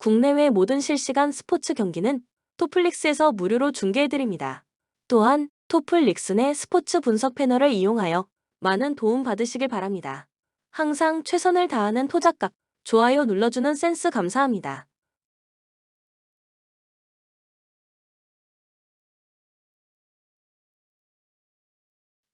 국내외 모든 실시간 스포츠 경기는 토플릭스에서 무료로 중계해드립니다. 또한 토플릭스 내 스포츠 분석 패널을 이용하여 많은 도움 받으시길 바랍니다. 항상 최선을 다하는 토작각, 좋아요 눌러주는 센스 감사합니다.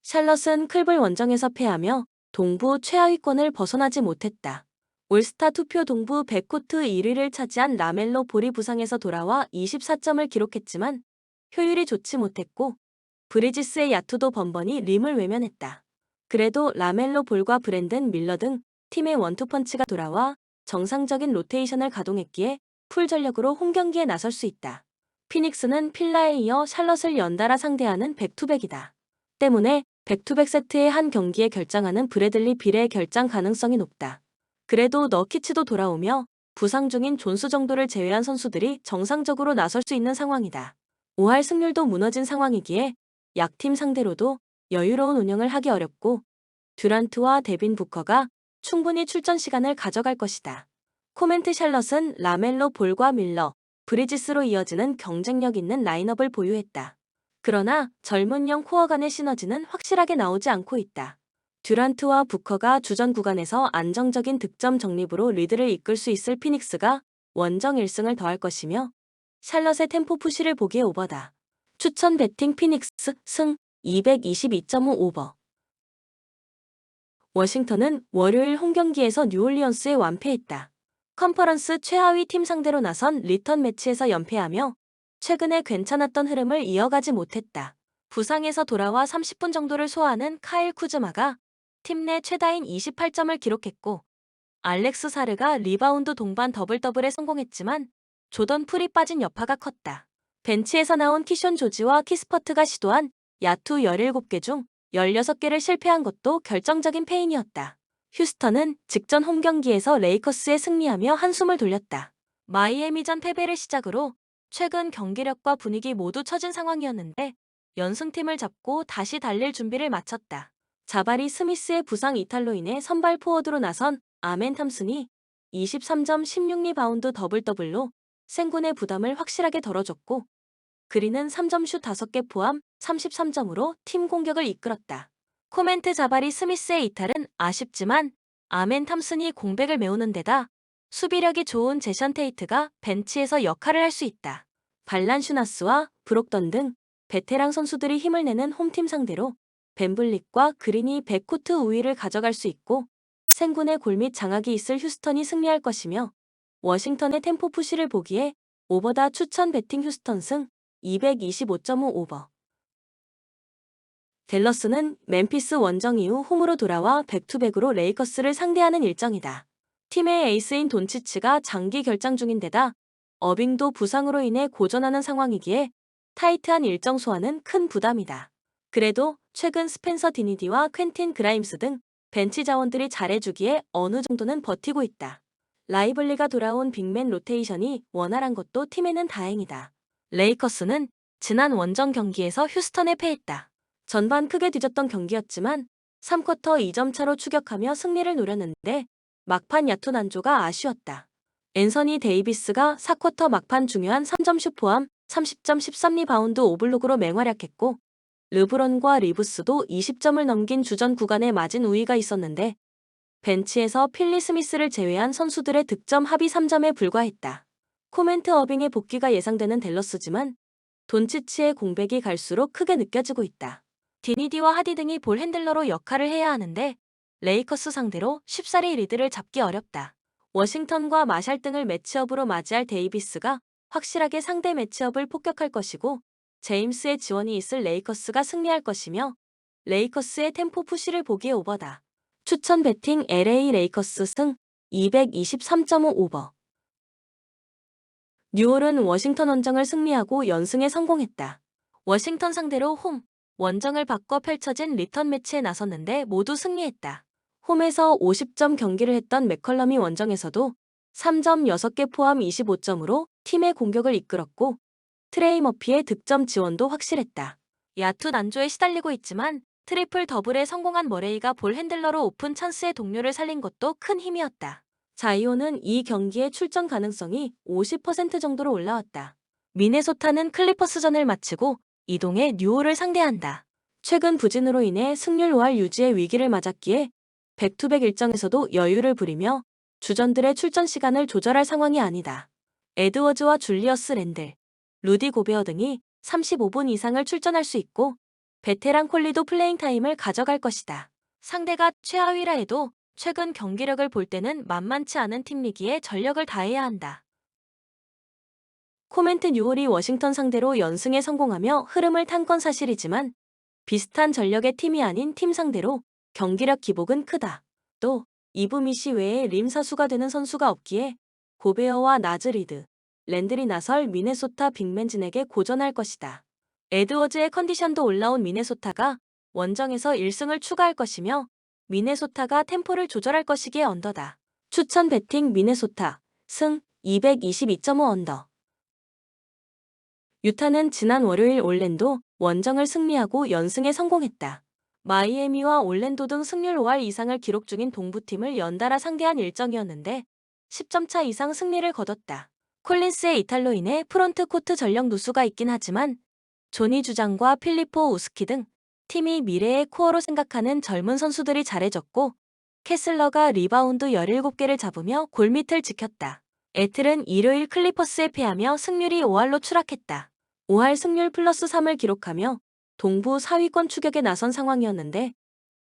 샬럿은 클블 원정에서 패하며 동부 최하위권을 벗어나지 못했다. 올스타 투표 동부 백코트 1위를 차지한 라멜로 볼이 부상에서 돌아와 24점을 기록했지만 효율이 좋지 못했고 브리지스의 야투도 번번이 림을 외면했다. 그래도 라멜로 볼과 브랜든 밀러 등 팀의 원투펀치가 돌아와 정상적인 로테이션을 가동했기에 풀 전력으로 홈경기에 나설 수 있다. 피닉스는 필라에 이어 샬럿을 연달아 상대하는 백투백이다. 때문에 백투백 세트의 한 경기에 결장하는 브래들리 빌의 결장 가능성이 높다. 그래도 너키츠도 돌아오며 부상 중인 존스 정도를 제외한 선수들이 정상적으로 나설 수 있는 상황이다. 5할 승률도 무너진 상황이기에 약팀 상대로도 여유로운 운영을 하기 어렵고 듀란트와 데빈 부커가 충분히 출전 시간을 가져갈 것이다. 코멘트 샬럿은 라멜로 볼과 밀러, 브리지스로 이어지는 경쟁력 있는 라인업을 보유했다. 그러나 젊은형 코어 간의 시너지는 확실하게 나오지 않고 있다. 듀란트와 부커가 주전 구간에서 안정적인 득점 적립으로 리드를 이끌 수 있을 피닉스가 원정 1승을 더할 것이며 샬럿의 템포 푸시를 보기에 오버다. 추천 배팅 피닉스 승 222.5 오버. 워싱턴은 월요일 홈경기에서 뉴올리언스에 완패했다. 컨퍼런스 최하위 팀 상대로 나선 리턴 매치에서 연패하며 최근에 괜찮았던 흐름을 이어가지 못했다. 부상에서 돌아와 30분 정도를 소화하는 카일 쿠즈마가 팀 내 최다인 28점을 기록했고 알렉스 사르가 리바운드 동반 더블더블에 성공했지만 조던 풀이 빠진 여파가 컸다. 벤치에서 나온 키션 조지와 키스퍼트가 시도한 야투 17개 중 16개를 실패한 것도 결정적인 패인이었다. 휴스턴은 직전 홈경기에서 레이커스에 승리하며 한숨을 돌렸다. 마이애미전 패배를 시작으로 최근 경기력과 분위기 모두 처진 상황이었는데 연승팀을 잡고 다시 달릴 준비를 마쳤다. 자바리 스미스의 부상 이탈로 인해 선발 포워드로 나선 아멘 탐슨이 23점 16리바운드 더블더블로 생군의 부담을 확실하게 덜어줬고 그리는 3점 슛 5개 포함 33점으로 팀 공격을 이끌었다. 코멘트 자바리 스미스의 이탈은 아쉽지만 아멘 탐슨이 공백을 메우는 데다 수비력이 좋은 제션 테이트가 벤치에서 역할을 할 수 있다. 발란슈나스와 브록던 등 베테랑 선수들이 힘을 내는 홈팀 상대로 벤블릭과 그린이 백코트 우위를 가져갈 수 있고 생군의 골밑 장악이 있을 휴스턴이 승리할 것이며 워싱턴의 템포 푸시를 보기에 오버다 추천 배팅 휴스턴 승 225.5 오버. 댈러스는 멤피스 원정 이후 홈으로 돌아와 백투백으로 레이커스를 상대하는 일정이다. 팀의 에이스인 돈치치가 장기 결장 중인데다 어빙도 부상으로 인해 고전하는 상황이기에 타이트한 일정 소화는 큰 부담이다. 그래도 최근 스펜서 디니디와 퀸틴 그라임스 등 벤치 자원들이 잘해주기에 어느 정도는 버티고 있다. 라이블리가 돌아온 빅맨 로테이션이 원활한 것도 팀에는 다행이다. 레이커스는 지난 원정 경기에서 휴스턴에 패했다. 전반 크게 뒤졌던 경기였지만 3쿼터 2점 차로 추격하며 승리를 노렸는데 막판 야투 난조가 아쉬웠다. 앤서니 데이비스가 4쿼터 막판 중요한 3점 슛 포함 30점 13리바운드 오블록으로 맹활약했고 르브론과 리브스도 20점을 넘긴 주전 구간에 맞은 우위가 있었는데 벤치에서 필리 스미스를 제외한 선수들의 득점 합이 3점에 불과했다. 코멘트 어빙의 복귀가 예상되는 댈러스지만 돈치치의 공백이 갈수록 크게 느껴지고 있다. 디니디와 하디 등이 볼 핸들러로 역할을 해야 하는데 레이커스 상대로 쉽사리 리드를 잡기 어렵다. 워싱턴과 마샬 등을 매치업으로 맞이할 데이비스가 확실하게 상대 매치업을 폭격할 것이고 제임스의 지원이 있을 레이커스가 승리할 것이며 레이커스의 템포 푸시를 보기에 오버다. 추천 배팅 LA 레이커스 승 223.5 오버. 뉴올은 워싱턴 원정을 승리하고 연승에 성공했다. 워싱턴 상대로 홈, 원정을 바꿔 펼쳐진 리턴 매치에 나섰는데 모두 승리했다. 홈에서 50점 경기를 했던 맥컬럼이 원정에서도 3점 6개 포함 25점으로 팀의 공격을 이끌었고 트레이 머피의 득점 지원도 확실했다. 야투 난조에 시달리고 있지만 트리플 더블에 성공한 머레이가 볼 핸들러로 오픈 찬스의 동료를 살린 것도 큰 힘이었다. 자이오는 이 경기에 출전 가능성이 50% 정도로 올라왔다. 미네소타는 클리퍼스전을 마치고 이동해 뉴올을 상대한다. 최근 부진으로 인해 승률 5할 유지의 위기를 맞았기에 백투백 일정에서도 여유를 부리며 주전들의 출전 시간을 조절할 상황이 아니다. 에드워즈와 줄리어스 랜들, 루디 고베어 등이 35분 이상을 출전할 수 있고 베테랑 콜리도 플레잉 타임을 가져갈 것이다. 상대가 최하위라 해도 최근 경기력을 볼 때는 만만치 않은 팀이기에 전력을 다해야 한다. 코멘트 뉴홀이 워싱턴 상대로 연승에 성공하며 흐름을 탄 건 사실이지만 비슷한 전력의 팀이 아닌 팀 상대로 경기력 기복은 크다. 또 이브미시 외에 림사수가 되는 선수가 없기에 고베어와 나즈리드, 랜들이 나설 미네소타 빅맨진에게 고전할 것이다. 에드워즈의 컨디션도 올라온 미네소타가 원정에서 1승을 추가할 것이며 미네소타가 템포를 조절할 것이기에 언더다. 추천 배팅 미네소타 승 222.5 언더. 유타는 지난 월요일 올랜도 원정을 승리하고 연승에 성공했다. 마이애미와 올랜도 등 승률 5할 이상을 기록 중인 동부팀을 연달아 상대한 일정이었는데 10점 차 이상 승리를 거뒀다. 콜린스의 이탈로 인해 프론트 코트 전력 누수가 있긴 하지만 조니 주장과 필리포 우스키 등 팀이 미래의 코어로 생각하는 젊은 선수들이 잘해줬고 캐슬러가 리바운드 17개를 잡으며 골밑을 지켰다. 애틀은 일요일 클리퍼스에 패하며 승률이 5할로 추락했다. 5할 승률 플러스 3을 기록하며 동부 4위권 추격에 나선 상황이었는데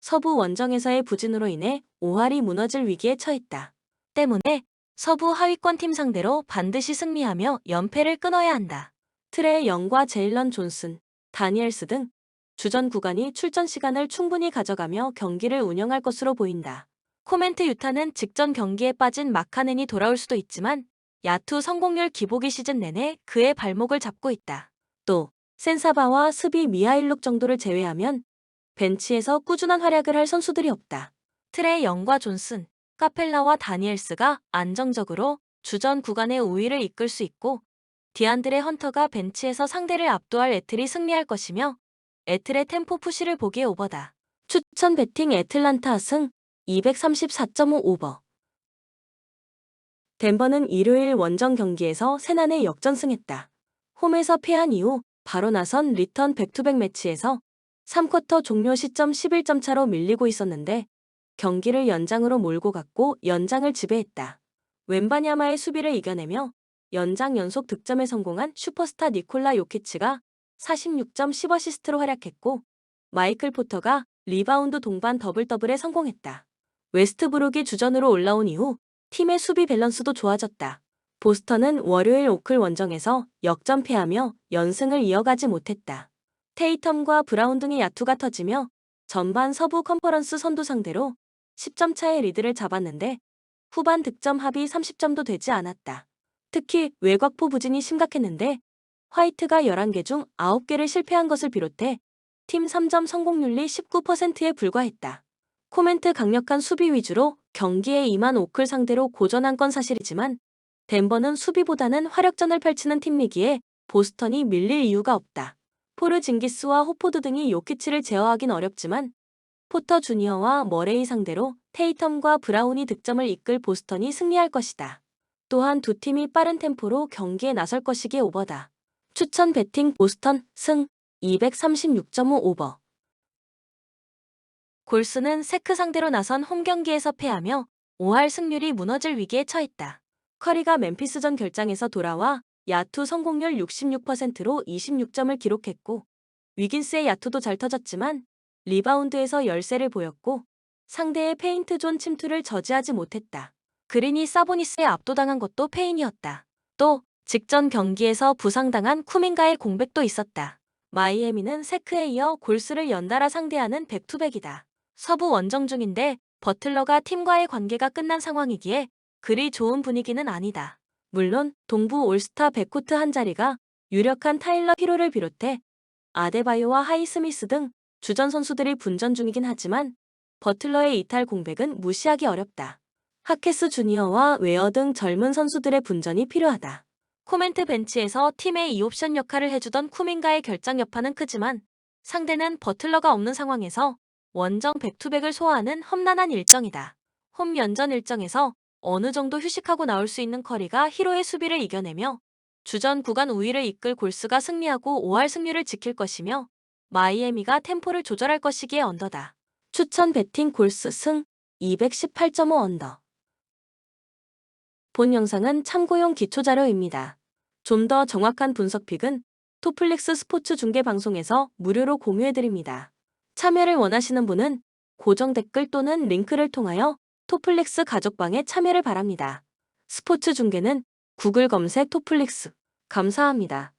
서부 원정에서의 부진으로 인해 5할이 무너질 위기에 처했다. 때문에 서부 하위권 팀 상대로 반드시 승리하며 연패를 끊어야 한다. 트레 영과 제일런 존슨, 다니엘스 등 주전 구간이 출전 시간을 충분히 가져가며 경기를 운영할 것으로 보인다. 코멘트 유타는 직전 경기에 빠진 마카넨이 돌아올 수도 있지만 야투 성공률 기복이 시즌 내내 그의 발목을 잡고 있다. 또 센사바와 스비 미하일룩 정도를 제외하면 벤치에서 꾸준한 활약을 할 선수들이 없다. 트레 영과 존슨, 카펠라와 다니엘스가 안정적으로 주전 구간의 우위를 이끌 수 있고 디안드레 헌터가 벤치에서 상대를 압도할 애틀이 승리할 것이며 애틀의 템포 푸시를 보기에 오버다. 추천 배팅 애틀란타 승 234.5 오버. 덴버는 일요일 원정 경기에서 세난에 역전승했다. 홈에서 패한 이후 바로 나선 리턴 백투백 매치에서 3쿼터 종료 시점 11점 차로 밀리고 있었는데 경기를 연장으로 몰고 갔고 연장을 지배했다. 웬바냐마의 수비를 이겨내며 연장 연속 득점에 성공한 슈퍼스타 니콜라 요키치가 46점 10어시스트로 활약했고 마이클 포터가 리바운드 동반 더블더블에 성공했다. 웨스트브룩이 주전으로 올라온 이후 팀의 수비 밸런스도 좋아졌다. 보스턴은 월요일 오클 원정에서 역전패하며 연승을 이어가지 못했다. 테이텀과 브라운 등의 야투가 터지며 전반 서부 컨퍼런스 선두 상대로 10점 차의 리드를 잡았는데 후반 득점 합이 30점도 되지 않았다. 특히 외곽포 부진이 심각했는데 화이트가 11개 중 9개를 실패한 것을 비롯해 팀 3점 성공률이 19%에 불과했다. 코멘트 강력한 수비 위주로 경기에 임한 오클 상대로 고전한 건 사실이지만 덴버는 수비보다는 화력전을 펼치는 팀이기에 보스턴이 밀릴 이유가 없다. 포르징기스와 호포드 등이 요키치를 제어하긴 어렵지만 포터 주니어와 머레이 상대로 테이텀과 브라운이 득점을 이끌 보스턴이 승리할 것이다. 또한 두 팀이 빠른 템포로 경기에 나설 것이기에 오버다. 추천 배팅 보스턴 승 236.5 오버. 골스는 세크 상대로 나선 홈 경기에서 패하며 5할 승률이 무너질 위기에 처했다. 커리가 멤피스전 결장에서 돌아와 야투 성공률 66%로 26점을 기록했고 위긴스의 야투도 잘 터졌지만 리바운드에서 열세를 보였고 상대의 페인트 존 침투를 저지하지 못했다. 그린이 사보니스에 압도당한 것도 페인이었다. 또 직전 경기에서 부상당한 쿠민가의 공백도 있었다. 마이애미는 세크에 이어 골스를 연달아 상대하는 백투백이다. 서부 원정 중인데 버틀러가 팀과의 관계가 끝난 상황이기에 그리 좋은 분위기는 아니다. 물론 동부 올스타 백코트 한 자리가 유력한 타일러 히로를 비롯해 아데바요와 하이스미스 등 주전 선수들이 분전 중이긴 하지만 버틀러의 이탈 공백은 무시하기 어렵다. 하케스 주니어와 웨어 등 젊은 선수들의 분전이 필요하다. 코멘트 벤치에서 팀의 2옵션 역할을 해주던 쿠민가의 결장 여파는 크지만 상대는 버틀러가 없는 상황에서 원정 백투백을 소화하는 험난한 일정이다. 홈 연전 일정에서 어느 정도 휴식하고 나올 수 있는 커리가 히로의 수비를 이겨내며 주전 구간 우위를 이끌 골스가 승리하고 5할 승률을 지킬 것이며 마이애미가 템포를 조절할 것이기에 언더다. 추천 배팅 골스 승 218.5 언더. 본 영상은 참고용 기초자료입니다. 좀 더 정확한 분석픽은 토플릭스 스포츠 중계 방송에서 무료로 공유해드립니다. 참여를 원하시는 분은 고정 댓글 또는 링크를 통하여 토플릭스 가족방에 참여를 바랍니다. 스포츠 중계는 구글 검색 토플릭스. 감사합니다.